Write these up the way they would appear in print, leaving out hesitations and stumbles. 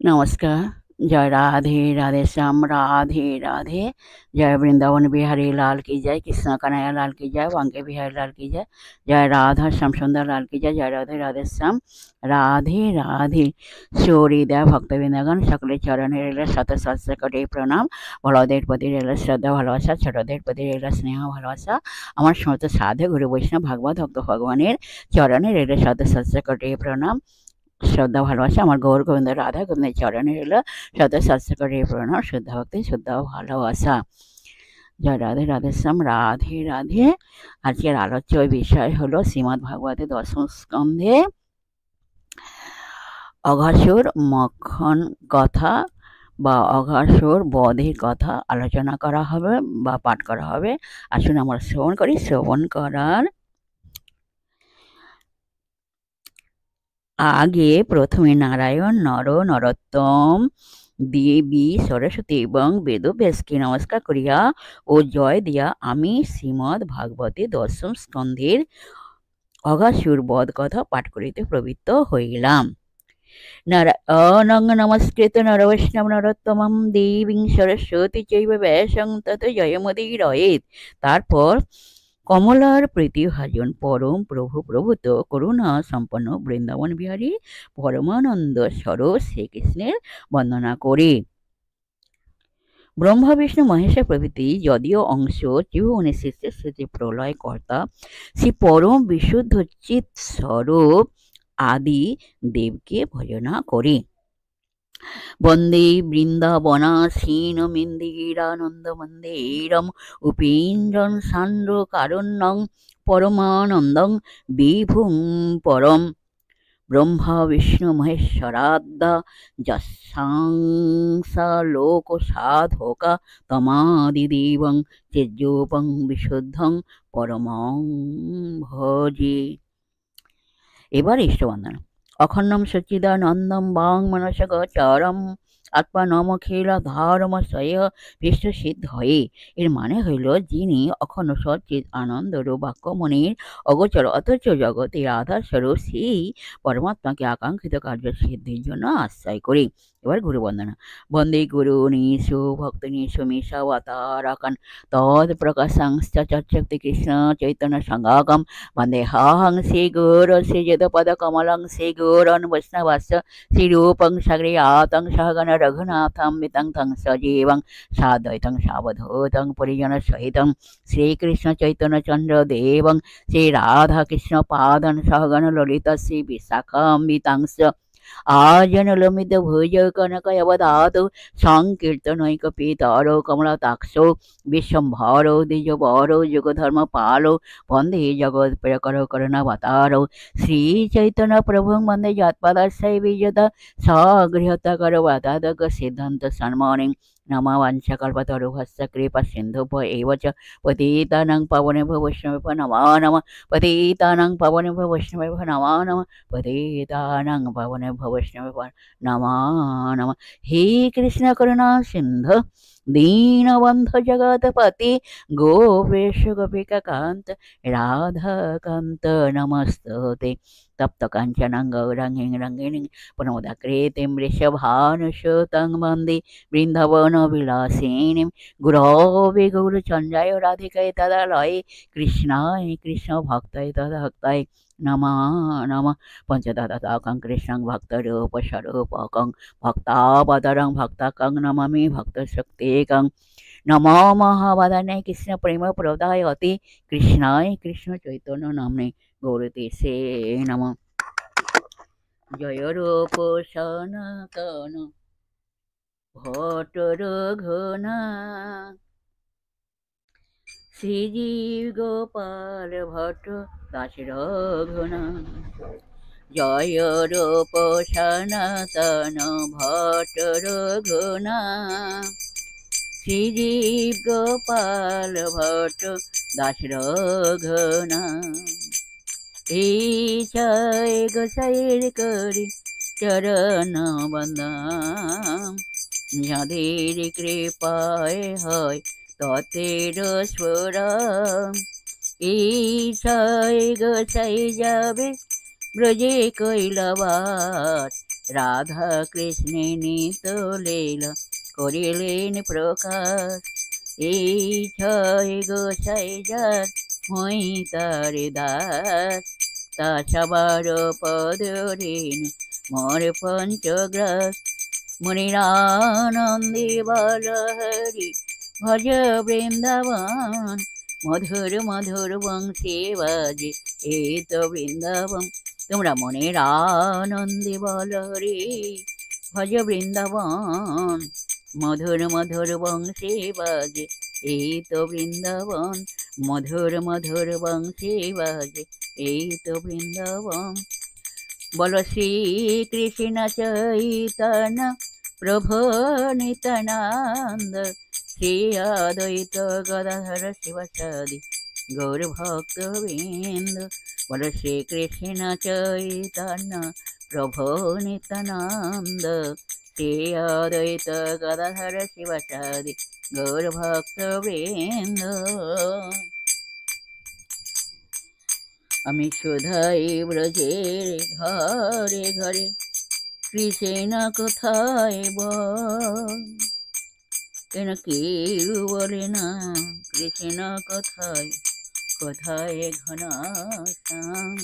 नमस्कार। जय राधे राधे श्याम राधे राधे। जय वृंदावन बिहारी लाल की जय, कृष्ण कन्हैया लाल की जय, वांके बिहारी लाल की जय, जय राधा श्याम सुंदर लाल की जय, जय राधे राधे श्याम राधे राधे। সূরিদা ভক্তবৃন্দগণ সকলের চরণে রইল শত সহস্র কোটি প্রণাম। বড়দের প্রতি রইল শ্রদ্ধা ভালোবাসা, ছোটদের প্রতি রইল স্নেহ ভালোবাসা। আমার সমস্ত সাধু গুরু বৈষ্ণব ভাগবত ভক্ত ভগবানের চরণে রইল শত সহস্র কোটি প্রণাম, শ্রদ্ধা ভালোবাসা। আমার গৌর গোবিন্দ রাধা গোবিন্দের চরণে রইল শত সহস্র কোটি প্রণাম, শ্রদ্ধা ভক্তি শুদ্ধ ভালোবাসা। জয় রাধে রাধে শ্যাম রাধে রাধে। আজকের আলোচ্য বিষয় হলো শ্রীমদ্ ভাগবতের দশম স্কন্ধে অঘাসুর মক্ষণ কথা বা অঘাসুর বধের কথা আলোচনা করা হবে বা পাঠ করা হবে। আসুন আমরা শ্রবণ করি। শ্রবণ করার আগে প্রথমে নারায়ণ, নর, নরোত্তম, দেবী সরস্বতী এবং বেদব্যাসকে নমস্কার করিয়া ও জয় দিয়া আমি শ্রীমদ্ ভাগবতে দশম স্কন্ধের অঘাসুর বধ কথা পাঠ করিতে প্রবৃত্ত হইলাম। নারায়ণং নমস্কৃত নরবৈষ্ণব নরোত্তমম দেবীং সরস্বতী চৈব ব্যাসং তত জয়মুদীরয়েৎ। তারপর কমলার প্রীতিভাজন পরম প্রভু প্রভূত করুণা সম্পন্ন বৃন্দাবন বিহারী পরমানন্দ স্বরূপ শ্রীকৃষ্ণের বন্দনা করি। ব্রহ্মা বিষ্ণু মহেশ্বর প্রভৃতি যদিও অংশ ত্রিভুবনের সৃষ্টি স্থিতি প্রলয় কর্তা শ্রী পরম বিশুদ্ধ চিৎ স্বরূপ আদি দেবকে ভজনা করি। বন্দে বৃন্দাবনাসীনমিন্দিরানন্দ মন্দিরম উপেন্দ্রং সান্দ্র কারণ্যং পরমানন্দং বিভুং পরম ব্রহ্মা বিষ্ণু মহেশ্বরাদ্যা যশাংসা লোক সাধকা তমাদিদেবং তেজোপং বিশুদ্ধং পরমং ভজে। এবার ইষ্টবন্দনা। অখণ্ডম সচ্চিদানন্দম বাং মনসগোচরম আত্মানমখিল ধর্মশয় পৃষ্ঠ সিদ্ধ হয়ে। এর মানে হইল যিনি অখণ্ড সচ্চিদ আনন্দরূপ বাক্যমণির অগোচর অথচ জগতের আধার স্বরূপ সেই পরমাত্মাকে আকাঙ্ক্ষিত কার্য সিদ্ধির জন্য আশ্রয় করি। এবার গুরু বন্দনা। বন্দে গুরু নিশু ভক্ত নিশু মিশাবতারকন তদ প্রকাশাংশ্চ চচ্চক্তি কৃষ্ণ চৈতন্য সংগাগম বন্দে হাহং শ্রী গুরু শ্রী যদপদ কমলং শ্রী গুরুন বৈষ্ণবস্য শ্রীরূপং সগৃহাতং সহগণ রঘুনাথং বিতং তং সজীবং সাদ্বৈতং সাবধূতং পরিজন সহিতং শ্রীকৃষ্ণ চৈতন্য চন্দ্র দেবং শ্রী রাধা কৃষ্ণ পাদন সহগণ ললিতা শ্রী বিশাখাম্বিতাংশ আজনলমিত ভুজ কনকয়বদাত সংকীর্তনৈক পিতর কমলাতাক্ষো বিশ্বম্ভর দ্বিজবর যুগধর্ম পালো বন্দে জগৎ প্রিয়কর করুণাবতার শ্রী চৈতন্য প্রভুং বন্দে যৎপদাশ্রয় বিজত সগৃহতকর বাতাদক সিদ্ধান্ত সন্মণিং নমঃ বাঞ্ছাকল্পতরুভ্যশ্চ কৃপা সিন্ধুভ্য এব চ পতিতানাং পাবনেভ্যো বৈষ্ণবেভ্যো নমো নমঃ পতিতানাং পাবনেভ্যো বৈষ্ণবেভ্যো নমো নমঃ পতিতানাং পাবনেভ্যো বৈষ্ণবেভ্যো নমো নমঃ। হে কৃষ্ণ করুণা সিন্ধু দীনবন্ধু জগৎপতি গোপেশ গোপিকা কান্ত রাধাকান্ত নমস্তুতে। তপ্ত কাঞ্চনং গৌরাঙ্গীং রঙ্গিণীং প্রমোদাকৃতিং বৃষভানুসুতং বন্দে বৃন্দাবন বিলাসিনীং গুরবে গৌরচন্দ্রায় রাধিকায় তদালয়ে কৃষ্ণায় কৃষ্ণ ভক্তায় তদ্ভক্তায় নমঃ নমঃ। পঞ্চদশতাকং কৃষ্ণং ভক্তরূপস্বরূপকং ভক্তাবতারং ভক্তাকং নমামি ভক্তশক্তিকং নমো মহাবদানে কৃষ্ণ প্রেম প্রদায়তে কৃষ্ণায় কৃষ্ণ চৈতন্য নামনে গৌরতেশে নমঃ। জয় রূপ সনাতন ভট্ট রঘুনাথ শ্রীজীব গোপাল ভট্ট দাস রঘুনাথ। জয় রূপ সনাতন ভট্ট রঘুনাথ শ্রীজীব গোপাল ভট্ট দাস রঘুনাথ। এই জয় গোসাইর করি চরণ বন্দন যাদের কৃপায় হয় ততের স্মরণ। এই জয় গোসাই যাবে ব্রজে কৈলাবাস রাধা কৃষ্ণে নিত লীলা করিলেন প্রকাশ। এই ছয় গোসাই যার হই তার দাস, তা সবার পদ ঋণ মোর পঞ্চগ্রাস। মুনিরানন্দে বল হরি ভজ বৃন্দাবন, মধুর মধুর বংশী বাজে এই তো বৃন্দাবন। তোমরা মনের আনন্দে বল হরি ভজ বৃন্দাবন, মধুর মধুর বংশী বাজে এই তো বৃন্দাবন, মধুর মধুর বংশী বাজে এই তো বৃন্দাবন। বলো শ্রী কৃষ্ণ চৈতন্য প্রভু নিত্যানন্দ, শ্রী অদ্বৈত গদাধর শিবাসাদি গৌর ভক্তবৃন্দ। বলো শ্রী কৃষ্ণ চৈতন্য প্রভু নিত্যানন্দ, শ্রী অদ্বৈত গদাধর শিবাসাদি গৌর ভক্তবৃন্দ। আমি শুধাই ব্রজের ঘরে ঘরে, কৃষ্ণ কোথায় বল, কেন কেউ বলে না কৃষ্ণ কোথায়, কোথায় ঘনশ্যাম।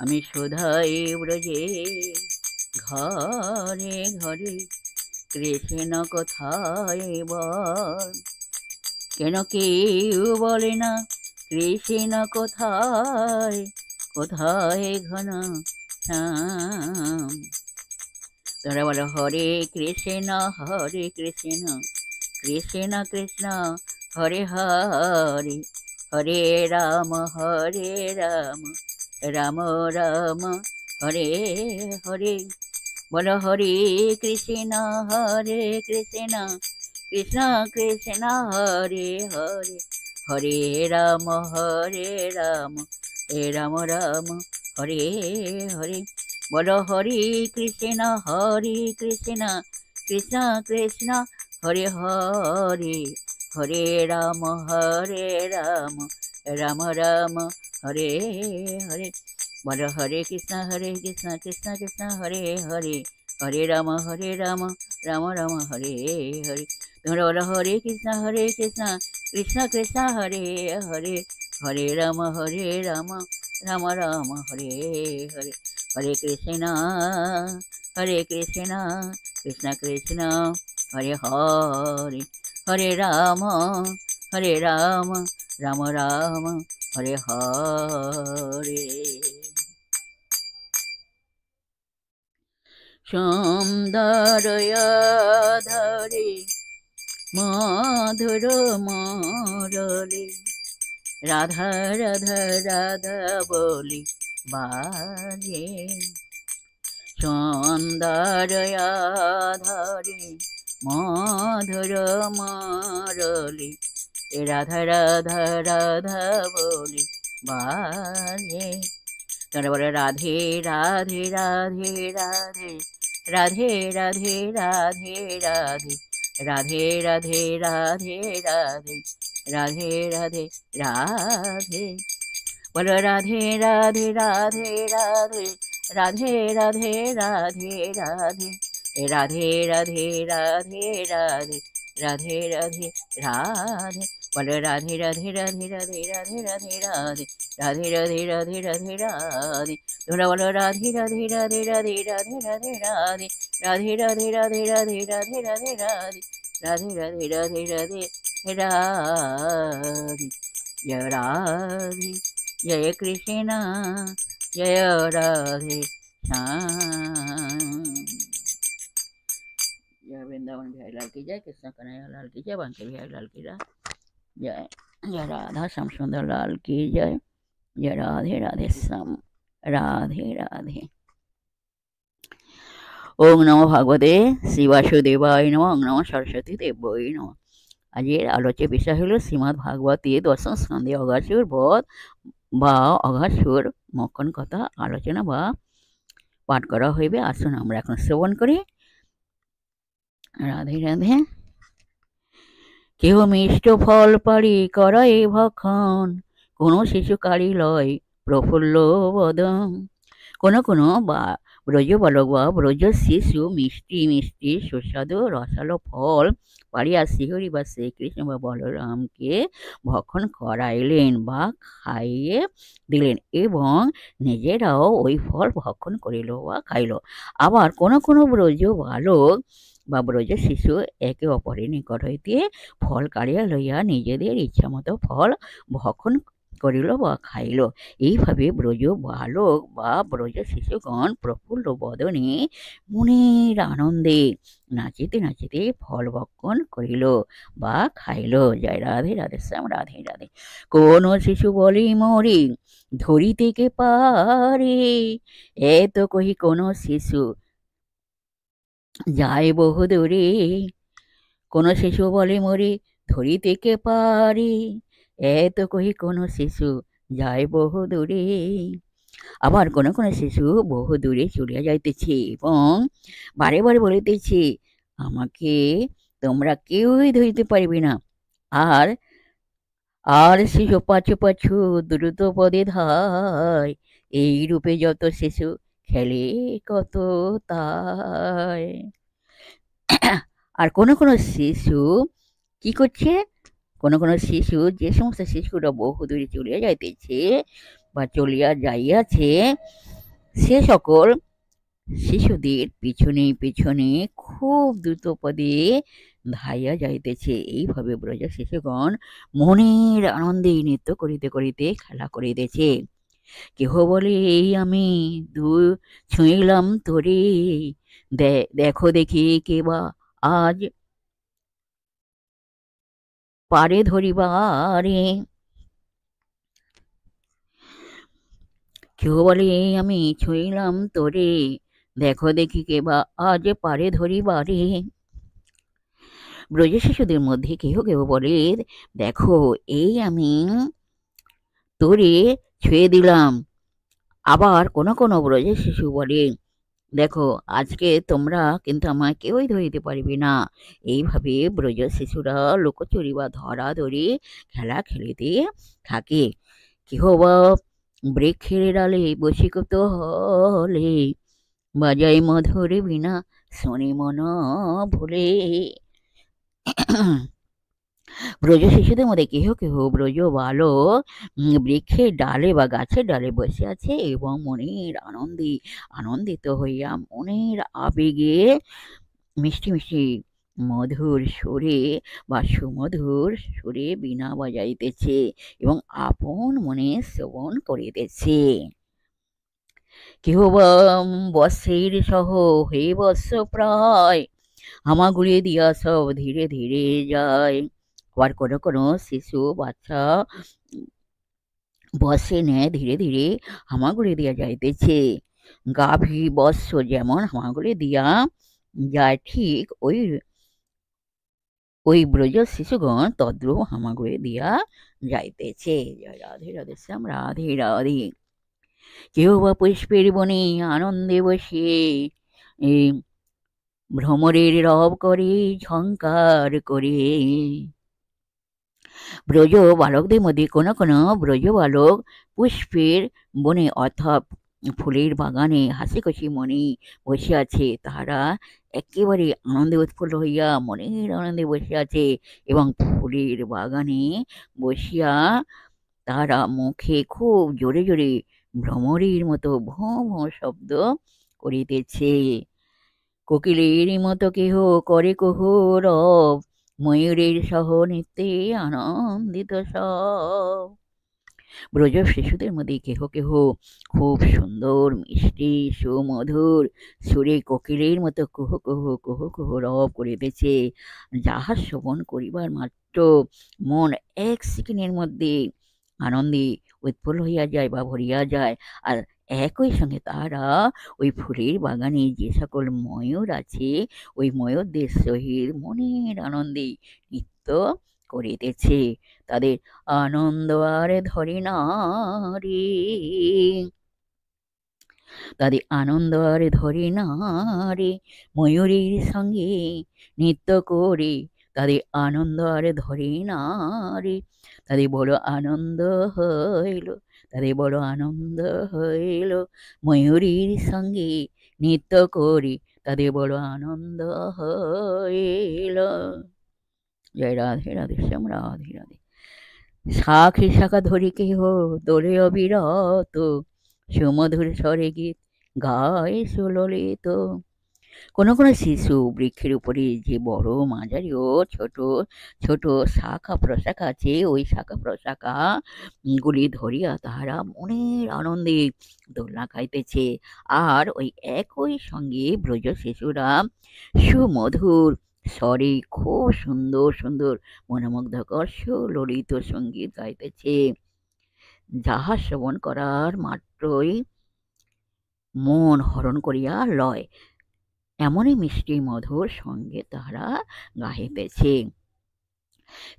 আমি শুধাই ব্রজের ঘরে ঘরে, কৃষ্ণ কোথায় বল, কেন কেউ বলে না কৃষ্ণ কোথায়, কোথায় ঘনশ্যাম। তোরা বলো হরে কৃষ্ণ কৃষ্ণ কৃষ্ণ হরে হরে, হরে রাম রাম রাম হরে হরে। বলো হরে কৃষ্ণ কৃষ্ণ কৃষ্ণ হরে হরে, হরে রাম রাম রাম হরে হরে। বলো হরে কৃষ্ণ কৃষ্ণ কৃষ্ণ হরে হরে, হরে রাম রাম রাম হরে হরে। বলো হরে কৃষ্ণ কৃষ্ণ কৃষ্ণ হরে হরে, হরে রাম রাম রাম হরে হরে। তোমরা বলো হরে কৃষ্ণ কৃষ্ণ কৃষ্ণ হরে হরে, হরে রাম রাম রাম হরে হরে। হরে কৃষ্ণ কৃষ্ণ কৃষ্ণ হরে হরে, হরে রাম রাম রাম হরে হরে। সৌন্দর্যধরে মধুর মুরলি, রাধা রাধা রাধা বলি বাজে। সৌন্দর্যধরে মধুর মুরলি, রাধা রাধা রাধা বলি বাজে। তোরা বলে রাধে রাধে রাধে রাধে, রাধে রাধে রাধে রাধে, রাধে রাধে রাধে রাধে, রাধে রাধে রাধে। বলো রাধে রাধে রাধে রাধে, রাধে রাধে রাধে রাধে, রাধে রাধে রাধে রাধে, রাধে রাধে রাধে। বলো রাধে রাধে রাধে রাধে রাধে রাধে রাধে, রাধে রাধে রাধে রাধে রাধে। তোমরা বলো রাধে রাধে রাধে রাধে রাধে রাধে রাধে, রাধে রাধে রাধে রাধে রাধে রাধে রাধে, রাধে রাধে রাধে রাধে রাধে। জয় রাধে जय कृष्ण जय राधे श्याम। जय वृंदावन बिहारी लाल की जय, कृष्ण कन्हैया लाल की जय, बांके बिहारी लाल की जय, जय राधा श्याम सुंदर लाल की जय, जय राधे राधे श्याम राधे राधे। ओम नमो भगवते श्री वासुदेवाय नमः, ओम नमो सरस्वती देव्यै नमः। আজের আলোচ্য বিষয় হলো শ্রীমদ্ ভাগবতের দশম স্কন্ধে অঘাসুর বধ বা অঘাসুর মক্ষণ কথা আলোচনা বা পাঠ করা হইবে। আসুন আমরা এখন শ্রবণ করি। রাধে রাধে। কেহ মিষ্ট ফল পারি করায় ভক্ষণ, কোনো শিশু কারি লয় প্রফুল্ল বদন। কোনো ব্রজ বালক বা ব্রজ শিশু মিষ্টি মিষ্টি সুস্বাদু রসালো ফল পাড়িয়া শ্রীহরি বা শ্রীকৃষ্ণ বা বলরামকে ভক্ষণ করাইলেন বা খাইয়ে দিলেন এবং নিজেরাও ওই ফল ভক্ষণ করিল বা খাইল। আবার কোনো কোনো ব্রজ বালক বা ব্রজ শিশু একে অপরের নিকট হইতে ফল কাড়িয়া লইয়া নিজেদের ইচ্ছামতো ফল ভক্ষণ করিল বা খাইল। এইভাবে ব্রজ বালক বা ব্রজ শিশুগণ প্রফুল্ল বদনে মনের আনন্দে নাচিতে নাচিতে ফল ভক্ষণ করিল বা খাইল। জয় রাধে রাধে শ্যাম রাধে রাধে। কোন শিশু বলি মরি ধরিতে কে পারে, এত কহি কোন শিশু যায় বহু দূরে। কোন শিশু বলে মরি ধরিতে কে পারে, এত কহি কোন শিশু যায় বহু দূরে। আবার কোন কোন শিশু বহু দূরে চলিয়া যাইতেছে এবং বারে বারে বলিতেছে, আমাকে তোমরা কেউই ধরিতে পারিবে না। আর আর শিশু পাছু পাছু দ্রুত পদে ধায়, এই রূপে যত শিশু খেলে কত তাই। আর কোন কোন শিশু কি করছে, কোন কোন শিশু, যে সমস্ত শিশুরা বহু দূরে চলিয়া যাইতেছে বা চলিয়া যাইয়াছে, সে সকল শিশুদের পিছনে পিছনে খুব দ্রুত পদে ধাইয়া যাইতেছে। এইভাবে ব্রজ শিশুগণ মনের আনন্দে নৃত্য করিতে করিতে খেলা করিতেছে। কেহ বলে এই আমি ছুঁইলাম তোরে, দেখো দেখি কে বা আজ পারে ধরিবারে। কেহ বলে এই আমি ছুঁইলাম তোরে, দেখো দেখি কে বা আজ পারে ধরিবারে। ব্রজ শিশুদের মধ্যে কেহ কেহ বলে, দেখো এই আমি তোরে ছুঁয়ে দিলাম। আবার কোনো কোনো ব্রজ শিশু বলে, দেখো আজকে তোমরা কিন্তু আমায় কেউই ধরিতে পারিবে না। এইভাবে ব্রজ শিশুরা লুকোচুরি বা ধরাধরি খেলা খেলিতে থাকে। কেহ বা বৃক্ষের ডালে বশীকৃত হলে, বাজাই মধুর বিনা শোনে মন ভুলে। ব্রজ শিশুদের মধ্যে কেহ কেহ ব্রজ বালক বৃক্ষের ডালে বা গাছের ডালে বসে আছে এবং মনের আনন্দিত হইয়া মনের আবেগে মিষ্টি মিষ্টি মধুর সুরে বা সুমধুর সুরে বীণা বাজাইতেছে এবং আপন মনে শ্রবণ করিতেছে। কেহ বা বৎসের সহ হে বৎস প্রায়, হামাগুড়ি দিয়া সব ধীরে ধীরে যায়। আবার কোনো কোনো শিশু বাচ্চা বৎসে নেয় ধীরে ধীরে হামাগুড়ি দিয়া যাইতেছে। গাভী বৎস যেমন হামাগুড়ি দিয়া যায়, ঠিক ওই ব্রজ শিশুগণ তদ্রূপ হামাগুড়ি দিয়া যাইতেছে। জয় রাধে রাধে শ্যাম রাধে রাধে। কেউ বা পুষ্পের বনে আনন্দে বসে ভ্রমরের রব করে ঝঙ্কার করে। ব্রজ বালকদের মধ্যে কোনো কোনো ব্রজ বালক পুষ্পের বনে অর্থাৎ ফুলের বাগানে হাসি খুশি মনে বসে আছে। তাহারা একেবারে আনন্দে উৎফুল্ল হইয়া মনের আনন্দে বসে আছে এবং ফুলের বাগানে বসিয়া তারা মুখে খুব জোরে জোরে ভ্রমরের মতো ভোঁ ভোঁ শব্দ করিতেছে। কোকিলের মতো কেহ করে কুহুরব, ময়ূরের সহ নৃত্যে আনন্দিত সব। ব্রজ শিশুদের মধ্যে কেহ কেহ খুব সুন্দর মিষ্টি সুমধুর সুরে কোকিলের মতো কুহু কুহু কুহু কুহু রব করিতেছে, যাহা শ্রবণ করিবার মাত্র মন এক সেকেন্ডের মধ্যে আনন্দে উৎফুল্ল হইয়া যায় বা ভরিয়া যায়। আর একই সঙ্গে তারা ওই ফুলের বাগানে যে সকল ময়ূর আছে, ওই ময়ূরদের সহিত মনের আনন্দে নৃত্য করিতেছে। তাদের আনন্দ আর ধরে না রে, তাদের আনন্দ আর ধরে না রে, ময়ূরের সঙ্গে নৃত্য করে তাদের আনন্দ আর ধরে না রে। তাদের বড় আনন্দ হইল, তাদের বড় আনন্দ হইল, ময়ূরীর সঙ্গে নৃত্য করি তাদের বড় আনন্দ হইল। জয় রাধে রাধে শ্যাম রাধে রাধে। শাখে শাখা ধরি কেহ তোরে অবিরত, সুমধুর স্বরে গীত গায় সুললিত। কোনো কোনো শিশু বৃক্ষের উপরে যে বড় মাঝারি ও ছোট ছোট শাখা প্রশাখা আছে, ওই শাখা প্রশাখা গুলি ধরিয়া তাহারা মনের আনন্দে দোলনা খাইতেছে। আর ওই একই সঙ্গে ব্রজ শিশুরা সুমধুর স্বরে খুব সুন্দর সুন্দর মনোমুগ্ধকর সুললিত সঙ্গীত গাইতেছে, যাহা শ্রবণ করার মাত্রই মন হরণ করিয়া লয়, এমনই মিষ্টি মধুর সঙ্গে তাহারা গাহিতেছে।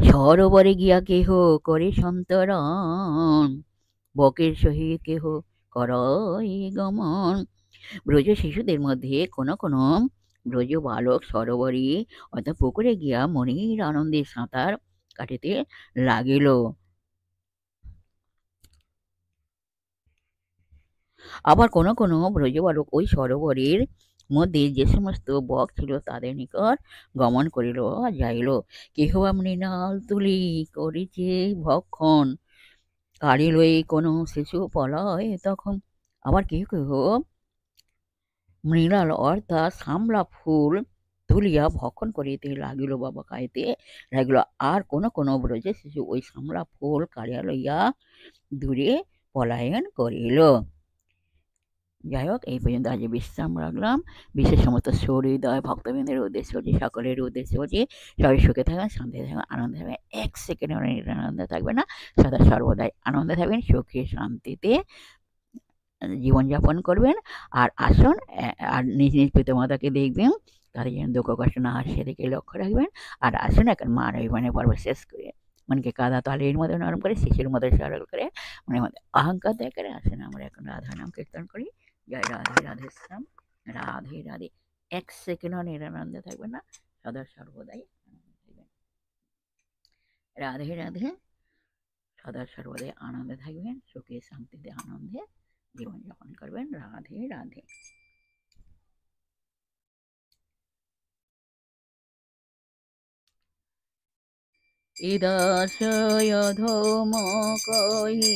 সরোবরে গিয়া কেহ করে সন্তরণ, বকের সহিত কেহ করয় গমন। ব্রজ শিশুদের মধ্যে কোনো কোনো ব্রজ বালক সরোবরে অর্থাৎ পুকুরে গিয়া মনের আনন্দে সাঁতার কাটিতে লাগিল। আবার কোনো কোনো ব্রজ বালক ওই সরোবরের মধ্যে যে সমস্ত বক ছিল তাদের নিকট গমন করিল যাইল। কেহ মৃণাল তুলি করিছে ভক্ষণ, কাড়িল কোনো শিশু পলয় তখন। আবার কেহ কেহ মৃণাল অর্থাৎ সামলা ফুল তুলিয়া ভক্ষণ করিতে লাগিল, বাবা খাইতে লাগিল। আর কোনো কোনো ব্রজ শিশু ওই সামলা ফুল কাড়িয়া লইয়া দূরে পলায়ন করিল। যাই হোক, এই পর্যন্ত আজ বিশ্রাম রাখলাম। বিশেষ সমস্ত সহৃদয় ভক্তবৃন্দের উদ্দেশ্য হচ্ছে, সকলের উদ্দেশ্য হচ্ছে সবাই সুখে থাকবেন, শান্তিতে থাকবেন, আনন্দে থাকবেন, এক সেকেন্ডে আনন্দে থাকবেন না, সদা সর্বদাই আনন্দে থাকবেন, সুখে শান্তিতে জীবনযাপন করবেন। আর আসুন, আর নিজ নিজ পিতামাতাকে দেখবেন, তাদের যেন দুঃখ কষ্ট না হয় সেদিকে লক্ষ্য রাখবেন। আর আসুন এখন মার অভিমানের পর্ব শেষ করে মনকে কাদা তালের মতো নরম করে, শিশুর মতো সরল করে, মনের মধ্যে অহংকার ত্যাগ করে আসুন আমরা এখন রাধা নাম কীর্তন করি। জয় রাধে রাধে শ্যাম রাধে রাধে। এক সেকেন্ডও নিরানন্দে থাকবেন না, সদা সর্বদাই আনন্দে থাকবেন। রাধে রাধে। সদা সর্বদাই আনন্দে থাকবেন, সুখে শান্তিতে আনন্দে জীবনযাপন করবেন। রাধে রাধে। ইদাশয় ধৌম কহি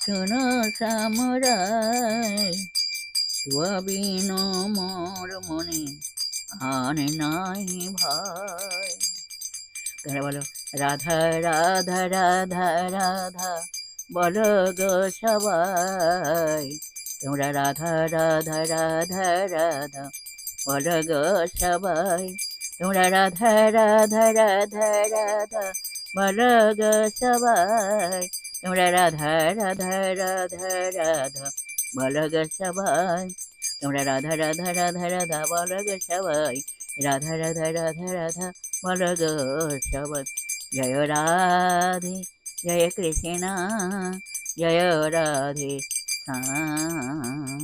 শোন সামরাই, তুয়া বিন মোর মনে আর নাই ভাই। তোমরা বলো রাধা রাধা রাধা রাধা, বলো গো সবাই। তোমরা রাধা রাধা রাধা রাধা, বলো গো সবাই। তোমরা রাধা রাধা রাধা রাধা, বলো গো সবাই। তোমরা রাধা রাধা রাধা রাধা, বলো গো সবাই। তোমরা রাধা রাধা রাধা রাধা, বলো গো সবাই। রাধা রাধা রাধা রাধা, বলো গো সবাই। জয় রাধে জয় কৃষ্ণ, জয় রাধে শ্যাম।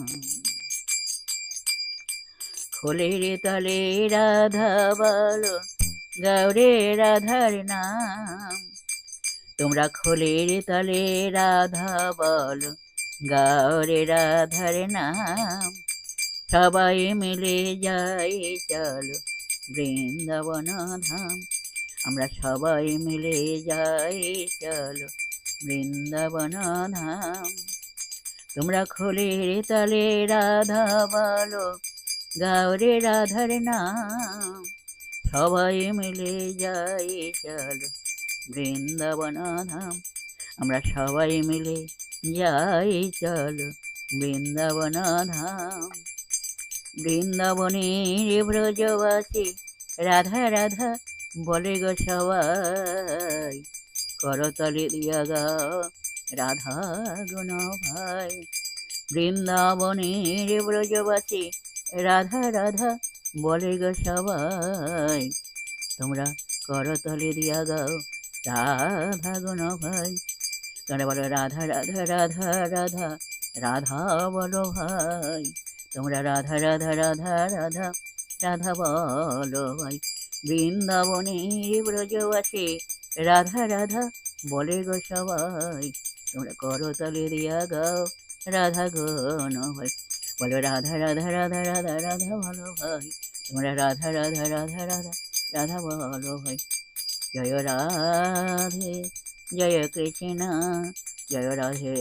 খোলের তলে রাধা বলো, গৌরে রাধার নাম। তোমরা খোলের তলে রাধা বলো, গৌরে রাধার নাম। সবাই মিলে যাই চলো বৃন্দাবন ধাম। আমরা সবাই মিলে যাই চলো বৃন্দাবন ধাম। তোমরা খোলের তলে রাধা বলো, গৌরে রাধার নাম। সবাই মিলে যাই চলো বৃন্দাবন ধাম। আমরা সবাই মিলে যাই চলো বৃন্দাবন ধাম। বৃন্দাবনের ব্রজবাসী রাধা রাধা বলে গো সবাই। করতালি দিয়া গাও রাধা গুণ ভাই। বৃন্দাবনের ব্রজবাসী রাধা রাধা বলে গো সবাই। তোমরা করতালি দিয়া গাও রাধা গুণ ভাই। তোমরা বলো রাধা রাধা রাধা রাধা, রাধা বলো ভাই। তোমরা রাধা রাধা রাধা রাধা, রাধা বলো ভাই। বৃন্দাবনের ব্রজবাসী রাধা রাধা বলে গো সবাই। তোমরা করতালি দিয়া গাও রাধা গুণ ভাই। বলো রাধা রাধা রাধা রাধা রাধা বলো ভাই, তোমরা রাধা রাধা রাধা রাধা রাধা বলো ভাই। জয় রাধে জয় কৃষ্ণ জয় রাধে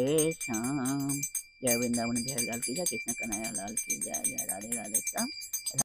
শ্যাম, জয় বৃন্দাবন বিহার লাল की जय, कृष्ण कन्हैया लाल की जय, जय राधे राधे श्याम।